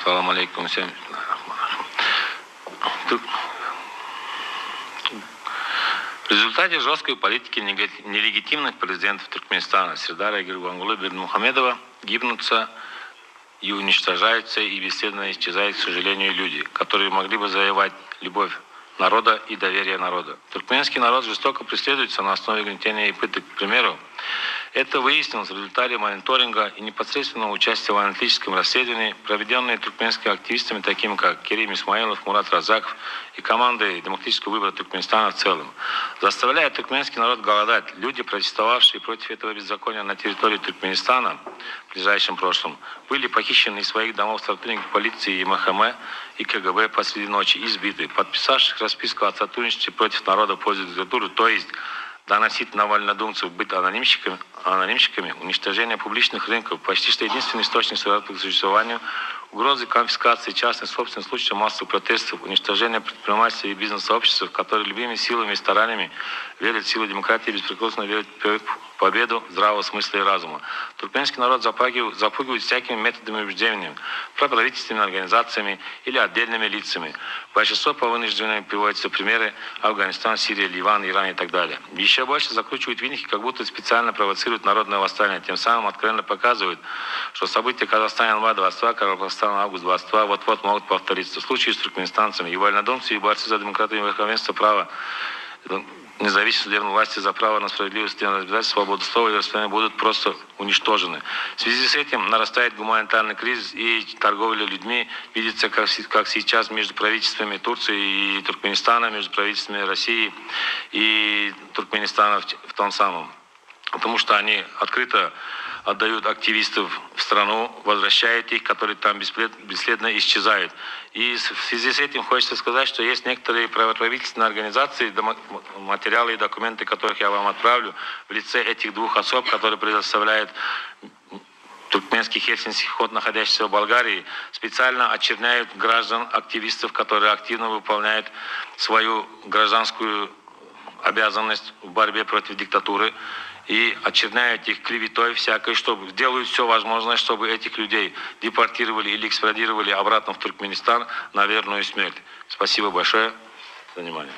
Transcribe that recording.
Салам алейкум всем. В результате жесткой политики нелегитимных президентов Туркменистана Сердара Гурбангулы Бердымухамедова гибнутся и уничтожаются и бесследно исчезают, к сожалению, люди, которые могли бы завоевать любовь народа и доверие народа. Туркменский народ жестоко преследуется на основе гнетения и пыток. К примеру, это выяснилось в результате мониторинга и непосредственного участия в аналитическом расследовании, проведенные туркменскими активистами, такими как Керим Исмаилов, Мурат Разаков и командой демократического выбора Туркменистана в целом. Заставляя туркменский народ голодать, люди, протестовавшие против этого беззакония на территории Туркменистана в ближайшем прошлом, были похищены из своих домов сотрудников полиции и МХМ и КГБ посреди ночи, избиты, подписавших расписку о сотрудничестве против народа в пользу диктатуры, то есть доносить на вольнодумцев быть анонимщиками, уничтожение публичных рынков, почти что единственный источник к существованию, угрозы конфискации частной собственности в случае массовых протестов, уничтожение предпринимательства и бизнес-сообщества, которые любыми силами и стараниями верят в силу демократии и беспрекословно верят в победу здравого смысла и разума. Туркменский народ запугивает всякими методами и убеждениями, проправительственными организациями или отдельными лицами. Большинство по вынужденным приводятся примеры: Афганистан, Сирия, Ливан, Иран и так далее. Еще больше закручивают винтики, как будто специально провоцируют народное восстание, тем самым откровенно показывают, что события Казахстана январь-22, Казахстана август-22 вот-вот могут повториться. В случае с туркменистанцами и вольнодумцы, и борцы за демократию и верховенство права, независимость судебной власти, за право на справедливость, свободу слова и распространения будут просто уничтожены. В связи с этим нарастает гуманитарный кризис, и торговля людьми видится как сейчас между правительствами Турции и Туркменистана, между правительствами России и Туркменистана в том самом. Потому что они открыто отдают активистов в страну, возвращают их, которые там бесследно исчезают. И в связи с этим хочется сказать, что есть некоторые правительственные организации, материалы и документы, которых я вам отправлю, в лице этих двух особ, которые предоставляют туркменский Хельсинский ход, находящийся в Болгарии, специально очерняют граждан, активистов, которые активно выполняют свою гражданскую обязанность в борьбе против диктатуры, и очерняют их клеветой всякой, чтобы делают все возможное, чтобы этих людей депортировали или экстрадировали обратно в Туркменистан на верную смерть. Спасибо большое за внимание.